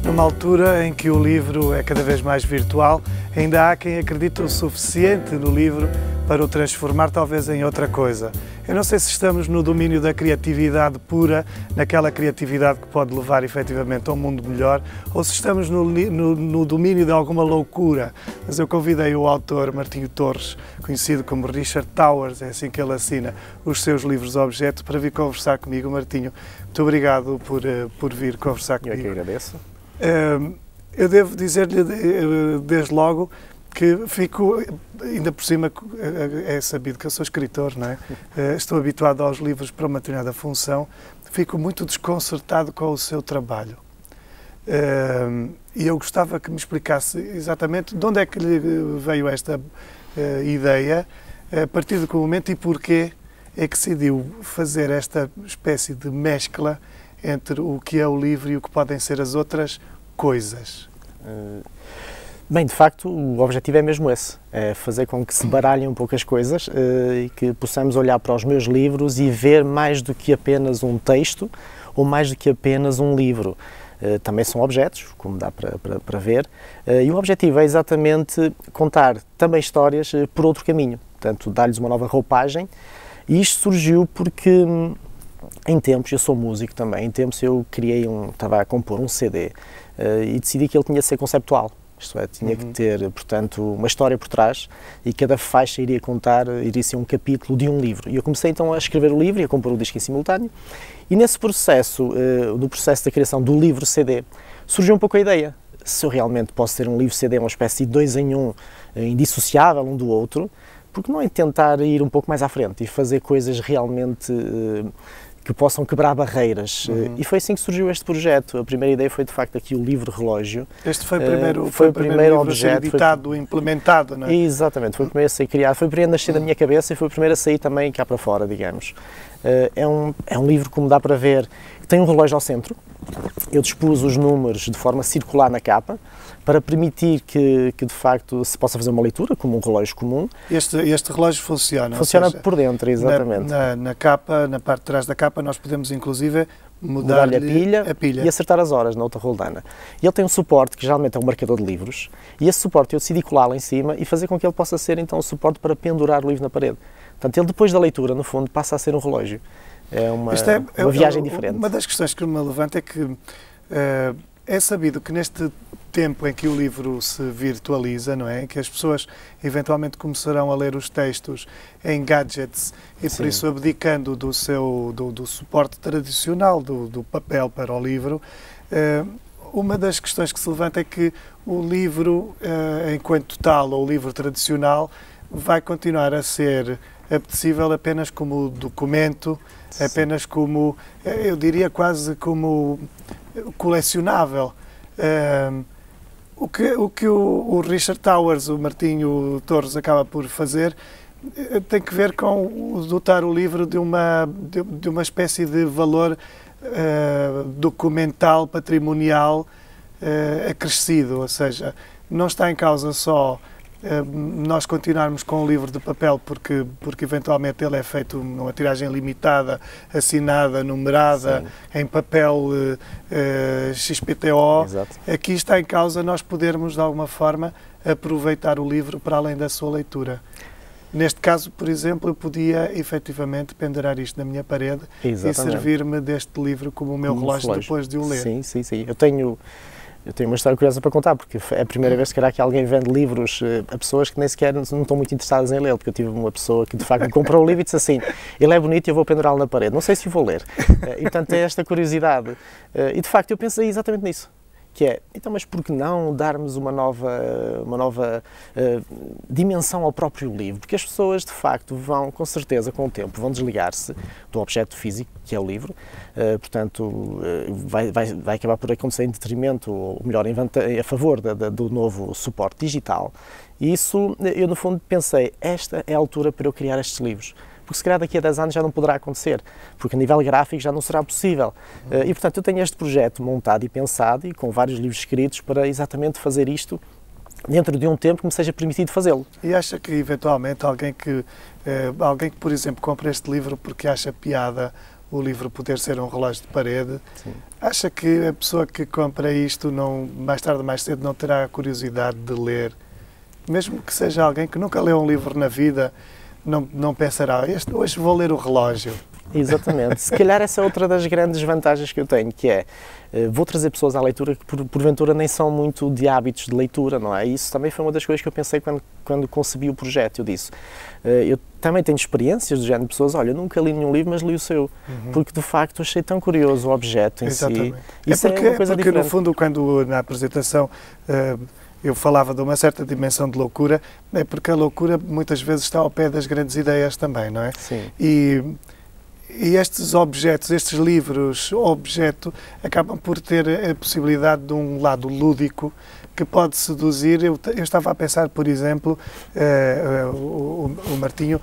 Numa altura em que o livro é cada vez mais virtual, ainda há quem acredite o suficiente no livro para o transformar talvez em outra coisa. Eu não sei se estamos no domínio da criatividade pura, naquela criatividade que pode levar efetivamente a um mundo melhor, ou se estamos no domínio de alguma loucura. Mas eu convidei o autor Martinho Torres, conhecido como Richard Towers, é assim que ele assina os seus livros objeto, para vir conversar comigo. Martinho, muito obrigado por vir conversar comigo. Eu que agradeço. Eu devo dizer-lhe desde logo que fico, ainda por cima, é sabido que eu sou escritor, não é? Estou habituado aos livros para uma determinada função, fico muito desconcertado com o seu trabalho. E eu gostava que me explicasse exatamente de onde é que lhe veio esta ideia, a partir de que momento e porquê é que decidiu fazer esta espécie de mescla entre o que é o livro e o que podem ser as outras coisas. Bem, de facto, o objetivo é mesmo esse, é fazer com que se baralhem um pouco as coisas e que possamos olhar para os meus livros e ver mais do que apenas um texto ou mais do que apenas um livro. Também são objetos, como dá para ver, e o objetivo é exatamente contar também histórias por outro caminho, portanto, dar-lhes uma nova roupagem, e isto surgiu porque em tempos, eu sou músico também, em tempos eu estava a compor um CD e decidi que ele tinha de ser conceptual, isto é, tinha que ter, portanto, uma história por trás e cada faixa iria ser um capítulo de um livro. E eu comecei então a escrever o livro e a compor o disco em simultâneo, e nesse processo, no processo da criação do livro CD, surgiu um pouco a ideia, se eu realmente posso ter um livro CD, uma espécie de 2 em 1, indissociável um do outro, porque não é tentar ir um pouco mais à frente e fazer coisas realmente que possam quebrar barreiras. E foi assim que surgiu este projeto. A primeira ideia foi, de facto, aqui o livro relógio. Este foi o primeiro objeto editado, implementado, não é? Exatamente, foi o primeiro a ser criado, foi o primeiro a nascer da minha cabeça e foi o primeiro a sair também cá para fora, digamos. É um livro, como dá para ver, que tem um relógio ao centro. Eu dispus os números de forma circular na capa, para permitir que de facto se possa fazer uma leitura, como um relógio comum. Este relógio funciona? Funciona, ou seja, por dentro, exatamente. Na capa, na parte de trás da capa, nós podemos inclusive mudar-lhe a pilha e acertar as horas na outra roldana. E ele tem um suporte que geralmente é um marcador de livros, e esse suporte eu decidi colá-lo em cima e fazer com que ele possa ser então um suporte para pendurar o livro na parede. Portanto, ele depois da leitura, no fundo, passa a ser um relógio. É uma viagem diferente. Uma das questões que me levanta é que é sabido que neste tempo em que o livro se virtualiza, não é? Que as pessoas eventualmente começarão a ler os textos em gadgets e por isso abdicando do suporte tradicional do papel para o livro. Uma das questões que se levanta é que o livro, enquanto tal, ou o livro tradicional, vai continuar a ser apetecível apenas como documento, apenas como, eu diria quase como colecionável. O que o Richard Towers, o Martinho Torres, acaba por fazer tem que ver com dotar o livro de uma espécie de valor documental, patrimonial acrescido, ou seja, não está em causa só nós continuarmos com o livro de papel porque eventualmente ele é feito numa tiragem limitada, assinada, numerada, em papel XPTO. Exato. Aqui está em causa nós podermos de alguma forma aproveitar o livro para além da sua leitura. Neste caso, por exemplo, eu podia efetivamente pendurar isto na minha parede. Exatamente. E servir-me deste livro como o meu relógio depois de o ler. Sim. Eu tenho uma história curiosa para contar, porque é a primeira vez que alguém vende livros a pessoas que nem sequer não estão muito interessadas em ler, porque eu tive uma pessoa que de facto me comprou o livro e disse assim: ele é bonito e eu vou pendurá-lo na parede, não sei se o vou ler. E portanto é esta curiosidade. E de facto eu pensei exatamente nisso, que é, então, mas por que não darmos uma nova dimensão ao próprio livro? Porque as pessoas, de facto, vão, com certeza, com o tempo, vão desligar-se do objeto físico, que é o livro, portanto, vai acabar por acontecer em detrimento, ou melhor, a favor do novo suporte digital. E isso, eu no fundo pensei, esta é a altura para eu criar estes livros. porque se calhar daqui a 10 anos já não poderá acontecer, porque a nível gráfico já não será possível. E portanto eu tenho este projeto montado e pensado e com vários livros escritos para exatamente fazer isto dentro de um tempo que me seja permitido fazê-lo. E acha que eventualmente alguém que, por exemplo, compra este livro porque acha piada o livro poder ser um relógio de parede, Sim. acha que a pessoa que compra isto, mais tarde ou mais cedo, não terá a curiosidade de ler? Mesmo que seja alguém que nunca leu um livro na vida, não pensará, hoje vou ler o relógio. Exatamente. Se calhar essa é outra das grandes vantagens que eu tenho, que é, vou trazer pessoas à leitura que porventura nem são muito de hábitos de leitura, não é? Isso também foi uma das coisas que eu pensei quando concebi o projeto. Eu disse, eu também tenho experiências do género de pessoas, olha, eu nunca li nenhum livro, mas li o seu, porque de facto achei tão curioso o objeto em Exatamente. si. Isso é uma coisa porque diferente. no fundo, quando na apresentação eu falava de uma certa dimensão de loucura, é porque a loucura muitas vezes está ao pé das grandes ideias também, não é? Sim. E estes objetos, estes livros objeto, acabam por ter a possibilidade de um lado lúdico que pode seduzir. Eu estava a pensar, por exemplo, o Martinho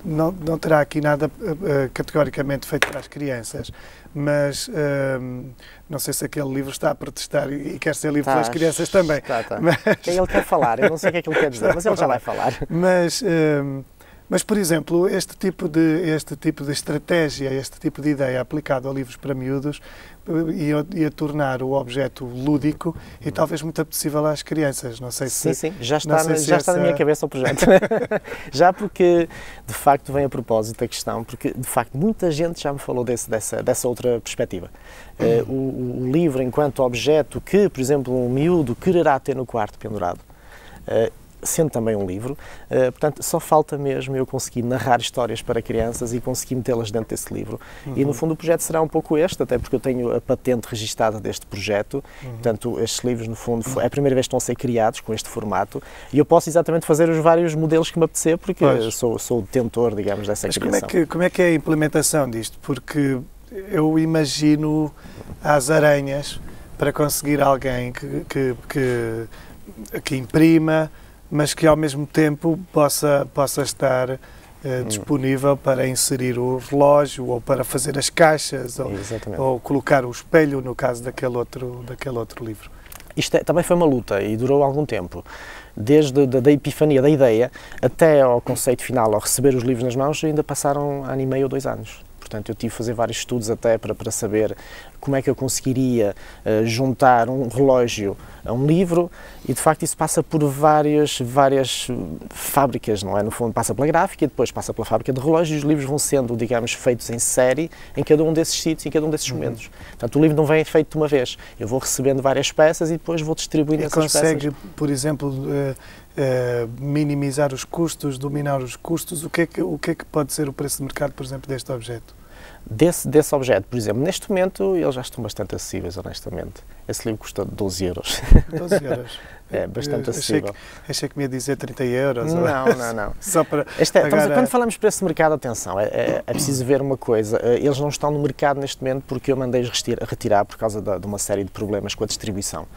não terá aqui nada categoricamente feito para as crianças, mas não sei se aquele livro está a protestar e quer ser livro para as crianças também. Tá. Mas, Ele quer falar, eu não sei o que é que ele quer dizer, mas ele já vai falar. Mas, por exemplo, este tipo de estratégia, este tipo de ideia aplicado a livros para miúdos ia tornar o objeto lúdico e talvez muito apetecível às crianças. Não sei se... Sim, já está na minha cabeça o projeto. Já porque, de facto, vem a propósito da questão, porque, de facto, muita gente já me falou dessa outra perspectiva. O livro enquanto objeto que, por exemplo, um miúdo quererá ter no quarto pendurado, sendo também um livro, portanto, só falta mesmo eu conseguir narrar histórias para crianças e conseguir metê-las dentro desse livro. E, no fundo, o projeto será um pouco este, até porque eu tenho a patente registada deste projeto, portanto, estes livros, no fundo, é a primeira vez que estão a ser criados com este formato e eu posso exatamente fazer os vários modelos que me apetecer, porque sou o detentor, digamos, dessa criação. Mas como é que é a implementação disto? Porque eu imagino às aranhas para conseguir alguém que imprima, mas que ao mesmo tempo possa estar disponível para inserir o relógio ou para fazer as caixas ou colocar o espelho no caso daquele outro livro. Isto também foi uma luta e durou algum tempo. Desde a epifania da ideia até ao conceito final, ao receber os livros nas mãos, ainda passaram 1 ano e meio ou 2 anos. Portanto, eu tive de fazer vários estudos até para saber como é que eu conseguiria juntar um relógio a um livro e, de facto, isso passa por várias fábricas, não é? No fundo, passa pela gráfica e depois passa pela fábrica de relógios e os livros vão sendo, digamos, feitos em série em cada um desses sítios, em cada um desses momentos. Portanto, o livro não vem feito de uma vez. Eu vou recebendo várias peças e depois vou distribuindo essas peças. E consegue, por exemplo, minimizar os custos, dominar os custos? O que é que pode ser o preço de mercado, por exemplo, deste objeto? Desse objeto, por exemplo, neste momento eles já estão bastante acessíveis, honestamente. Esse livro custa 12 euros. 12 euros? É bastante acessível. Achei que me ia dizer 30 euros. Não. Só para quando falamos de preço de mercado, atenção, é preciso ver uma coisa. Eles não estão no mercado neste momento porque eu mandei-os retirar por causa de uma série de problemas com a distribuição.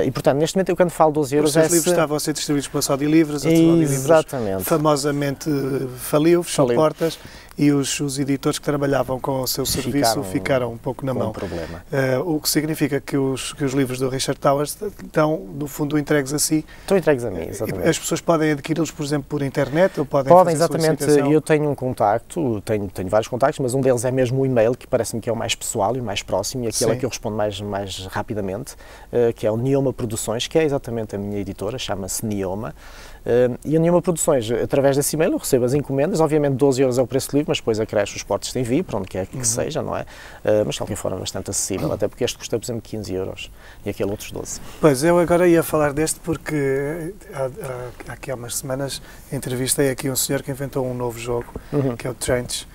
E, portanto, neste momento, eu quando falo 12 euros... Os seus livros estavam a ser distribuídos pela Só de Livros, a Só de Livros famosamente faliu, fechou portas e os editores que trabalhavam com o seu serviço ficaram um pouco na mão. Problema. O que significa que os livros do Richard Towers estão, no fundo, entregues a si. Estão entregues a mim, exatamente. As pessoas podem adquiri-los, por exemplo, por internet ou podem exatamente. Eu tenho um contacto, tenho vários contactos, mas um deles é mesmo o e-mail, que parece-me que é o mais pessoal e o mais próximo e aquele é que eu respondo mais rapidamente, que é o Nioma Produções, que é exatamente a minha editora, chama-se Nioma. E a Nioma Produções, através desse e-mail, eu recebo as encomendas, obviamente 12 euros é o preço do livro, mas depois acresce os portos de envio, para onde quer que seja, não é? Mas de qualquer forma bastante acessível, até porque este custa, por exemplo, 15 euros e aquele outros 12. Pois, eu agora ia falar deste porque aqui há umas semanas entrevistei aqui um senhor que inventou um novo jogo, que é o Trench,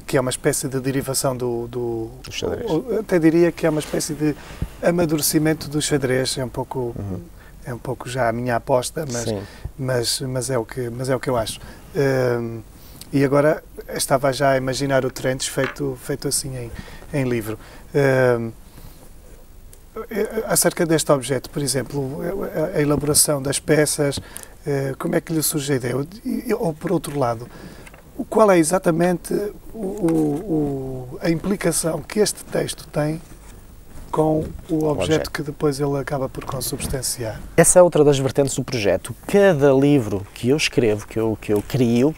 que é uma espécie de derivação do xadrez. Até diria que é uma espécie de amadurecimento do xadrez, é um pouco já a minha aposta, mas é o que eu acho. E agora estava já a imaginar o Trench feito assim em livro. Acerca deste objeto, por exemplo, a elaboração das peças, como é que lhe surge a ideia? Ou, por outro lado, qual é exatamente a implicação que este texto tem com o objeto que depois ele acaba por consubstanciar? Essa é outra das vertentes do projeto. Cada livro que eu escrevo, que eu crio,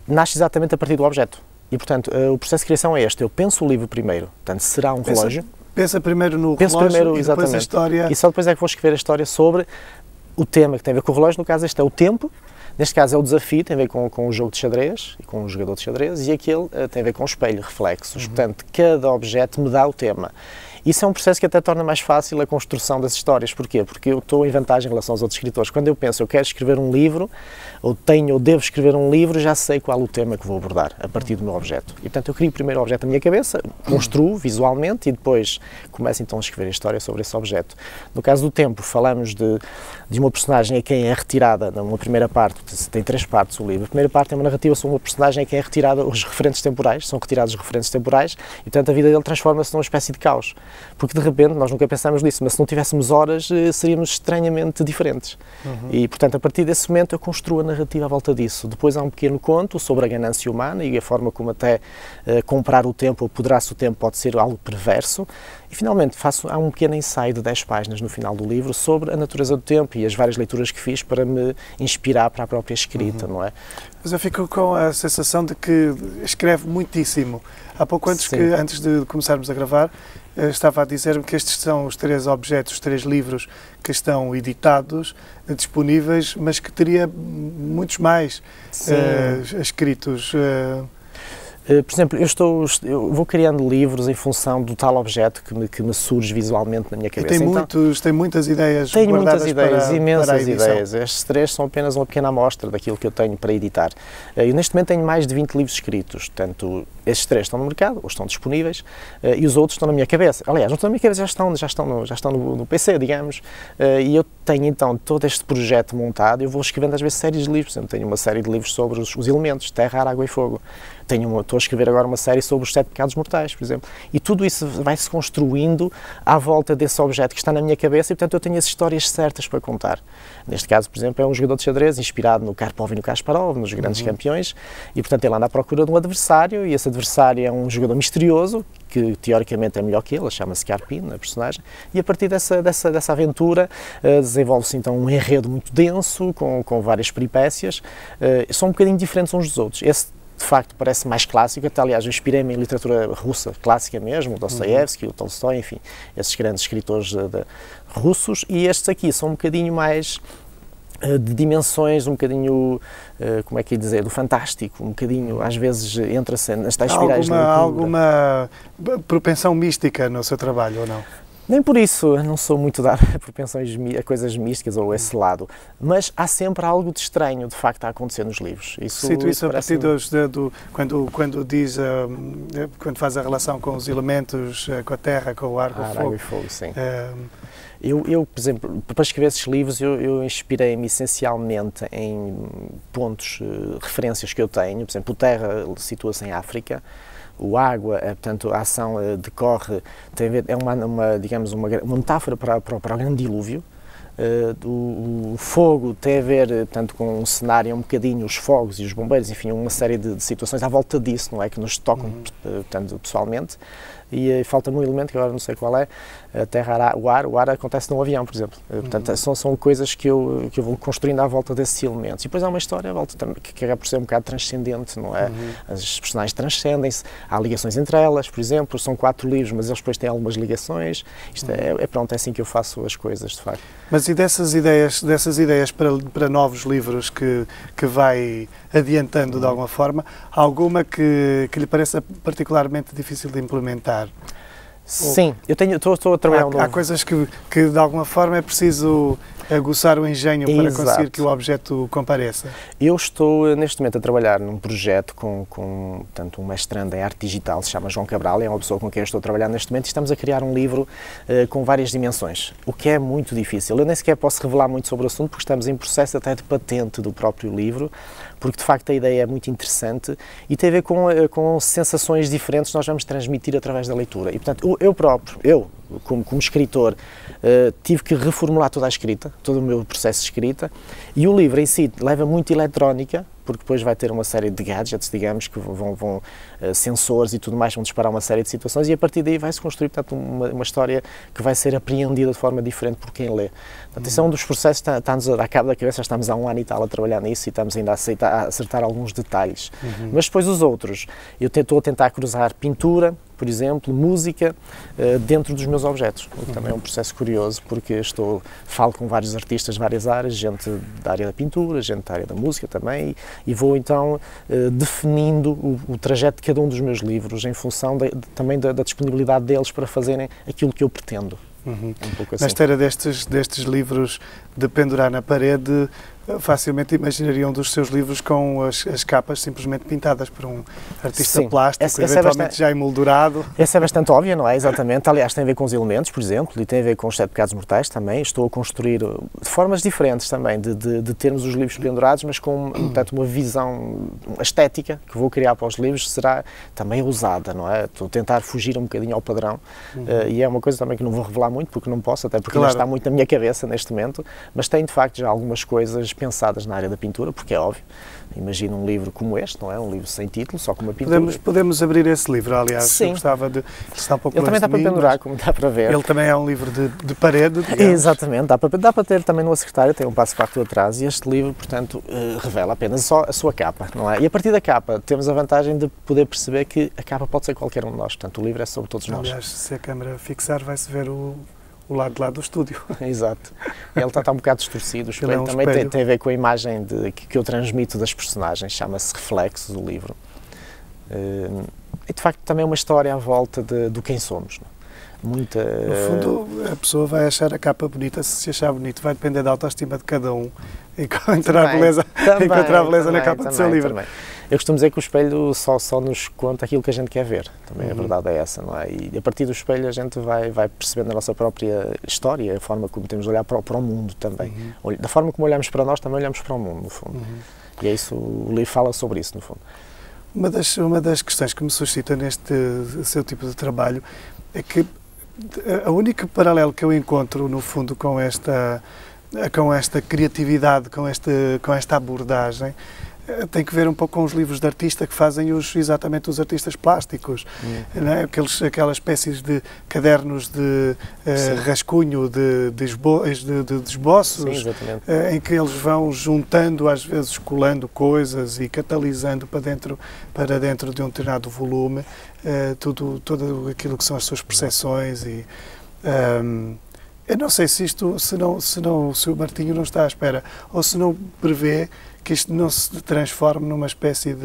nasce exatamente a partir do objeto. E, portanto, o processo de criação é este. Eu penso o livro primeiro. Portanto, será um relógio. Pensa primeiro no relógio e depois a história... E só depois é que vou escrever a história sobre o tema que tem a ver com o relógio. No caso, este é o tempo. Neste caso é o desafio, tem a ver com o jogo de xadrez e com o jogador de xadrez, e aquele tem a ver com o espelho, reflexos. Portanto, cada objeto me dá o tema. Isso é um processo que até torna mais fácil a construção das histórias. Porquê? Porque eu estou em vantagem em relação aos outros escritores. Quando eu penso, eu quero escrever um livro, ou devo escrever um livro, já sei qual o tema que vou abordar, a partir do meu objeto. E, portanto, eu crio primeiro o objeto na minha cabeça, construo visualmente e depois começo então a escrever a história sobre esse objeto. No caso do tempo, falamos de uma personagem a quem é retirada, numa primeira parte, tem 3 partes o livro. A primeira parte é uma narrativa sobre uma personagem a quem é retirada os referentes temporais, são retirados os referentes temporais, e, portanto, a vida dele transforma-se numa espécie de caos. Porque, de repente, nós nunca pensámos nisso, mas se não tivéssemos horas, seríamos estranhamente diferentes. E, portanto, a partir desse momento eu construo a narrativa à volta disso. Depois há um pequeno conto sobre a ganância humana e a forma como até comprar o tempo, ou apoderar-se o tempo, pode ser algo perverso. E, finalmente, há um pequeno ensaio de 10 páginas no final do livro sobre a natureza do tempo e as várias leituras que fiz para me inspirar para a própria escrita, não é? Mas eu fico com a sensação de que escreve muitíssimo. Há pouco antes de começarmos a gravar, estava a dizer-me que estes são os 3 objetos, os 3 livros que estão editados, disponíveis, mas que teria muitos mais escritos. Por exemplo, eu vou criando livros em função do tal objeto que me surge visualmente na minha cabeça. E tem muitas ideias Tenho guardadas muitas ideias, para imensas a edição. ideias. Estes 3 são apenas uma pequena amostra daquilo que eu tenho para editar. Eu neste momento tenho mais de 20 livros escritos, portanto, estes 3 estão no mercado, ou estão disponíveis, e os outros estão na minha cabeça. Aliás, não estão na minha cabeça, já estão no PC, digamos, e eu tenho então todo este projeto montado. Eu vou escrevendo às vezes séries de livros. Eu tenho uma série de livros sobre os elementos, terra, ar, água e fogo. Estou a escrever agora uma série sobre os 7 pecados mortais, por exemplo. E tudo isso vai-se construindo à volta desse objeto que está na minha cabeça, e, portanto, eu tenho as histórias certas para contar. Neste caso, por exemplo, é um jogador de xadrez inspirado no Karpov e no Kasparov, nos grandes campeões, e, portanto, ele anda à procura de um adversário, e esse adversário é um jogador misterioso, que teoricamente é melhor que ele, chama-se Karpin, a personagem, e a partir dessa aventura desenvolve-se então um enredo muito denso, com várias peripécias, são um bocadinho diferentes uns dos outros. Esse, de facto, parece mais clássico, até, aliás, eu inspirei-me em literatura russa clássica mesmo, o Dostoiévski, o Tolstói, enfim, esses grandes escritores russos, e estes aqui são um bocadinho mais de dimensões, um bocadinho, como é que ia dizer, do fantástico, um bocadinho, às vezes entra-se nas tais espirais de loucura. Alguma propensão mística no seu trabalho, ou não? Nem por isso, eu não sou muito dado a propensões a coisas místicas ou esse lado, mas há sempre algo de estranho, de facto, a acontecer nos livros. Cito isso a partir quando faz a relação com os elementos, com a terra, com o ar, com o fogo. Água e fogo, sim. Eu, por exemplo, para escrever esses livros, eu inspirei-me essencialmente em pontos, referências que eu tenho. Por exemplo, o Terra situa-se em África. O água, portanto, a ação decorre, tem a ver, digamos, uma metáfora para o grande dilúvio. O fogo tem a ver, portanto, com um cenário um bocadinho, os fogos e os bombeiros, enfim, uma série de situações à volta disso, não é, que nos tocam, portanto, pessoalmente. E falta-me um elemento que agora não sei qual é, a terra, o ar acontece num avião, por exemplo. Portanto, são coisas que eu vou construindo à volta desses elementos. E depois há uma história à volta também, que acaba por ser um bocado transcendente, não é? As personagens transcendem-se, há ligações entre elas, por exemplo, são 4 livros, mas eles depois têm algumas ligações. Isto é assim que eu faço as coisas, de facto. Mas e dessas ideias para novos livros que vai adiantando de alguma forma, há alguma que lhe pareça particularmente difícil de implementar? Sim, estou a trabalhar Há coisas que de alguma forma é preciso aguçar o engenho para conseguir que o objeto compareça. Eu estou neste momento a trabalhar num projeto com portanto, um mestrando em arte digital, se chama João Cabral, é uma pessoa com quem eu estou a trabalhar neste momento, e estamos a criar um livro com várias dimensões, o que é muito difícil. Eu nem sequer posso revelar muito sobre o assunto, porque estamos em processo até de patente do próprio livro, porque de facto a ideia é muito interessante e tem a ver com sensações diferentes que nós vamos transmitir através da leitura. E, portanto, eu próprio, como escritor, tive que reformular toda a escrita, todo o meu processo de escrita, e o livro em si leva muito eletrónica, porque depois vai ter uma série de gadgets, digamos, que vão sensores e tudo mais, vão disparar uma série de situações e a partir daí vai-se construir, portanto, uma história que vai ser apreendida de forma diferente por quem lê. Portanto, esse é um dos processos que está-nos a dar cabo da cabeça, estamos há 1 ano e tal a trabalhar nisso e estamos ainda a acertar alguns detalhes. Mas depois os outros, eu estou a tentar cruzar pintura, por exemplo, música, dentro dos meus objetos, o que também é um processo curioso, porque falo com vários artistas de várias áreas, gente da área da pintura, gente da área da música também, e vou então definindo o trajeto de cada um dos meus livros em função também da disponibilidade deles para fazerem aquilo que eu pretendo. Um pouco assim. Na esteira destes livros de pendurar na parede, facilmente imaginariam um dos seus livros com as capas simplesmente pintadas por um artista plástico, eventualmente já emoldurado. Essa é bastante óbvia, não é? Exatamente. Aliás, tem a ver com os elementos, por exemplo, e tem a ver com os 7 pecados mortais também. Estou a construir de formas diferentes também de termos os livros pendurados, mas com, portanto, uma visão estética que vou criar para os livros será também ousada, não é? Estou a tentar fugir um bocadinho ao padrão e é uma coisa também que não vou revelar muito, porque não posso, até porque ainda está muito na minha cabeça neste momento, mas tenho de facto já algumas coisas pensadas na área da pintura, porque é óbvio. Imagina um livro como este, não é? Um livro sem título, só com uma pintura. Podemos abrir esse livro, aliás. Sim. Eu gostava de... Está um pouco ele também dá para pendurar, como dá para ver. Ele também é um livro de parede, digamos. Exatamente, dá para ter também numa secretária, tem um passo-facto atrás, e este livro, portanto, revela apenas só a sua capa, não é? E a partir da capa temos a vantagem de poder perceber que a capa pode ser qualquer um de nós, portanto, o livro é sobre todos nós. Aliás, se a câmara fixar, vai-se ver o lado de lá do estúdio. Exato. Ele está um bocado distorcido. O espelho também tem a ver com a imagem que eu transmito das personagens, chama-se Reflexos, o livro. E de facto também é uma história à volta do quem somos. Não? No fundo, a pessoa vai achar a capa bonita, se achar bonito, vai depender da autoestima de cada um e encontrar a beleza na capa do seu livro. Também. Eu costumo dizer que o espelho só nos conta aquilo que a gente quer ver, também a verdade é essa, não é? E a partir do espelho a gente vai percebendo a nossa própria história, a forma como temos de olhar para o mundo também. Da forma como olhamos para nós, também olhamos para o mundo, no fundo. E é isso, o livro fala sobre isso, no fundo. Uma das questões que me suscita neste seu tipo de trabalho é que a única paralelo que eu encontro, no fundo, com esta criatividade, com esta abordagem, tem que ver um pouco com os livros de artista que fazem exatamente os artistas plásticos, não é? Aquelas espécies de cadernos de rascunho, de esboços, em que eles vão juntando, às vezes colando coisas e catalisando para dentro de um determinado volume tudo aquilo que são as suas percepções e eu não sei se o Martinho não está à espera ou se não prevê que isto não se transforme numa espécie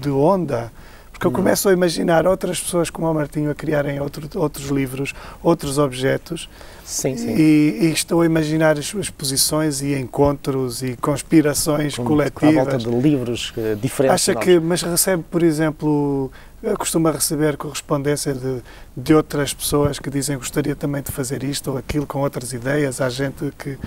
de onda, porque eu começo a imaginar outras pessoas como o Martinho a criarem outros livros, outros objetos. Sim. E estou a imaginar as suas exposições e encontros e conspirações coletivas. À volta de livros diferentes. Mas recebe, por exemplo, costuma receber correspondência de outras pessoas que dizem gostaria também de fazer isto ou aquilo com outras ideias. Há gente que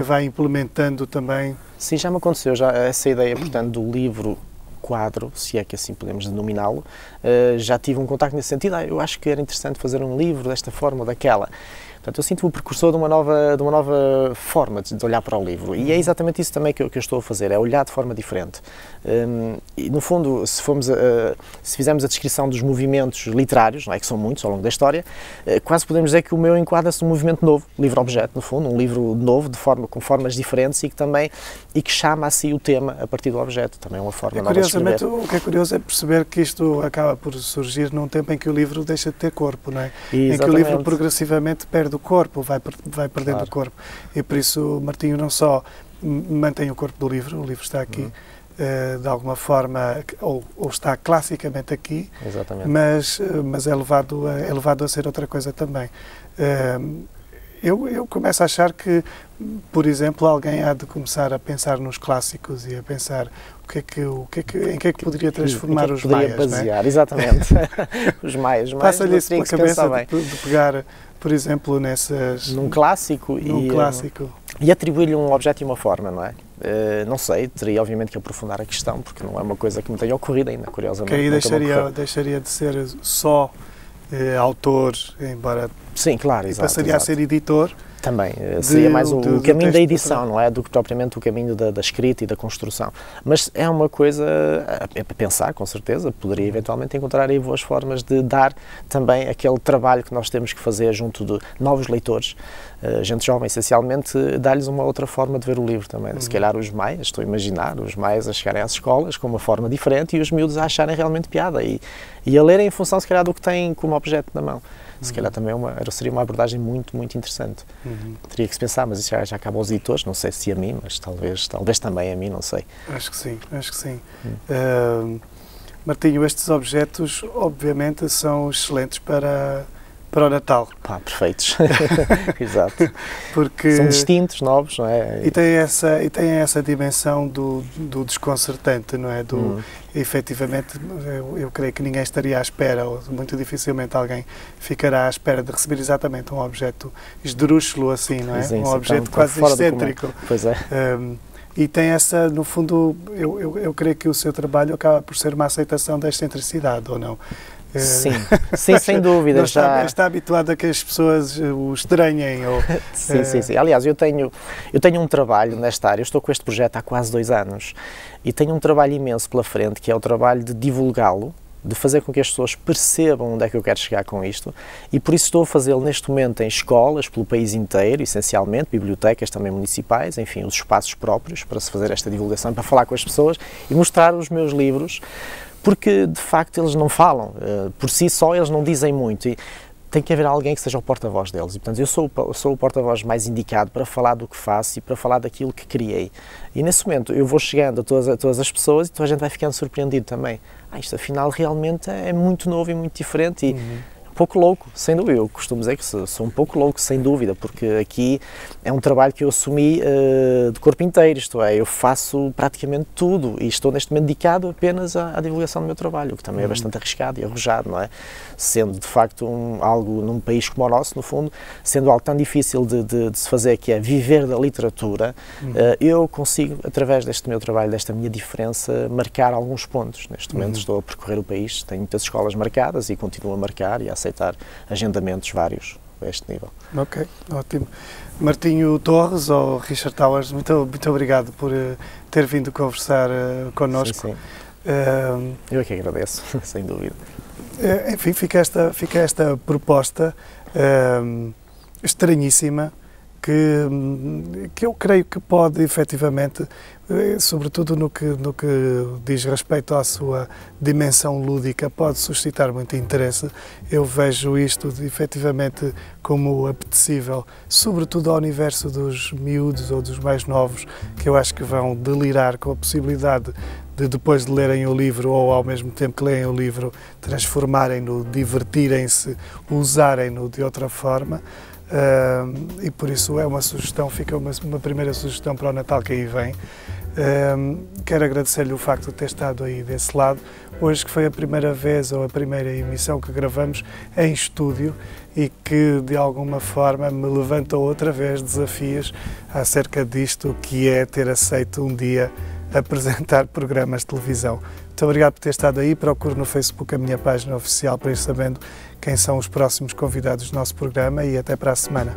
vai implementando também. Sim, já me aconteceu. Já essa ideia, portanto, do livro quadro, se é que assim podemos denominá-lo, já tive um contacto nesse sentido. Eu acho que era interessante fazer um livro desta forma ou daquela. Portanto, eu sinto-me o precursor de uma nova forma de olhar para o livro. E é exatamente isso também que eu estou a fazer, é olhar de forma diferente. E, no fundo, se fizermos a descrição dos movimentos literários, não é, que são muitos ao longo da história, quase podemos dizer que o meu enquadra-se num movimento novo, livro-objeto, no fundo, um livro novo, com formas diferentes e que chama a si o tema a partir do objeto. Também é uma forma nova de escrever. O que é curioso é perceber que isto acaba por surgir num tempo em que o livro deixa de ter corpo, não é? Em que o livro progressivamente perde o corpo, vai perdendo o corpo. E por isso o Martinho não só mantém o corpo do livro, o livro está aqui, de alguma forma, ou está classicamente aqui, mas é levado a ser outra coisa também. Eu começo a achar que, por exemplo, alguém há de começar a pensar nos clássicos e a pensar em que é que poderia transformar os maias. Basear, não é? Exatamente. Os maias. Passa-lhe isso pela cabeça de pegar, por exemplo, num clássico e atribuir-lhe um objeto e uma forma, não é? Não sei, teria obviamente que aprofundar a questão, porque não é uma coisa que me tenha ocorrido ainda, curiosamente. Que aí deixaria de ser só autor, embora sim, claro, passaria a ser editor. Também, seria mais o caminho da edição, não é? Do que propriamente o caminho da escrita e da construção. Mas é uma coisa para pensar, com certeza, poderia eventualmente encontrar aí boas formas de dar também aquele trabalho que nós temos que fazer junto de novos leitores, gente jovem, essencialmente, dar-lhes uma outra forma de ver o livro também. Se calhar os mais, estou a imaginar, os mais a chegarem às escolas com uma forma diferente e os miúdos a acharem realmente piada e a lerem em função, se calhar, do que têm como objeto na mão. Se calhar também seria uma abordagem muito, muito interessante. Teria que se pensar, mas isso já acaba aos editores, não sei se a mim, mas talvez também a mim, não sei. Acho que sim, acho que sim. Martinho, estes objetos, obviamente, são excelentes para o Natal. Perfeitos. Exato. Porque são distintos, novos, não é? E tem essa dimensão do desconcertante, não é? Efetivamente, eu creio que ninguém estaria à espera, ou muito dificilmente alguém ficará à espera de receber exatamente um objeto esdrúxulo assim, não é? Um objeto quase excêntrico. Pois é. E tem essa, no fundo, eu creio que o seu trabalho acaba por ser uma aceitação da excentricidade, ou não? Sim, sem dúvida. Está habituado a que as pessoas o estranhem? Ou, sim. Aliás, eu tenho um trabalho nesta área, eu estou com este projeto há quase 2 anos e tenho um trabalho imenso pela frente, que é o trabalho de divulgá-lo, de fazer com que as pessoas percebam onde é que eu quero chegar com isto, e por isso estou a fazê-lo neste momento em escolas, pelo país inteiro, essencialmente, bibliotecas também municipais, enfim, os espaços próprios para se fazer esta divulgação, para falar com as pessoas e mostrar os meus livros, porque de facto eles não falam, por si só eles não dizem muito e tem que haver alguém que seja o porta-voz deles e portanto eu sou o porta-voz mais indicado para falar do que faço e para falar daquilo que criei. E nesse momento eu vou chegando a todas as pessoas e toda a gente vai ficando surpreendido também. Isto afinal realmente é muito novo e muito diferente e um pouco louco, sem dúvida. Eu costumo dizer que sou um pouco louco, sem dúvida, porque aqui é um trabalho que eu assumi de corpo inteiro, isto é, eu faço praticamente tudo e estou neste momento dedicado apenas à divulgação do meu trabalho, o que também é bastante arriscado e arrojado, não é? Sendo de facto algo num país como o nosso, no fundo, sendo algo tão difícil de se fazer, que é viver da literatura, eu consigo, através deste meu trabalho, desta minha diferença, marcar alguns pontos. Neste momento estou a percorrer o país, tenho muitas escolas marcadas e continuo a marcar e a aceitar agendamentos vários a este nível. Ok, ótimo. Martinho Torres ou Richard Towers, muito obrigado por ter vindo conversar connosco. Sim. Eu é que agradeço, sem dúvida. Enfim, fica esta proposta estranhíssima que eu creio que pode efetivamente, sobretudo no que diz respeito à sua dimensão lúdica, pode suscitar muito interesse. Eu vejo isto efetivamente como apetecível, sobretudo ao universo dos miúdos ou dos mais novos, que eu acho que vão delirar com a possibilidade de, depois de lerem o livro ou ao mesmo tempo que leem o livro, transformarem-no, divertirem-se, usarem-no de outra forma. E por isso é uma sugestão, fica uma primeira sugestão para o Natal que aí vem. Quero agradecer-lhe o facto de ter estado aí desse lado, hoje que foi a primeira vez ou a primeira emissão que gravamos em estúdio e que de alguma forma me levanta outra vez desafios acerca disto que é ter aceito um dia apresentar programas de televisão. Muito obrigado por ter estado aí, procure no Facebook a minha página oficial para ir sabendo quem são os próximos convidados do nosso programa e até para a semana.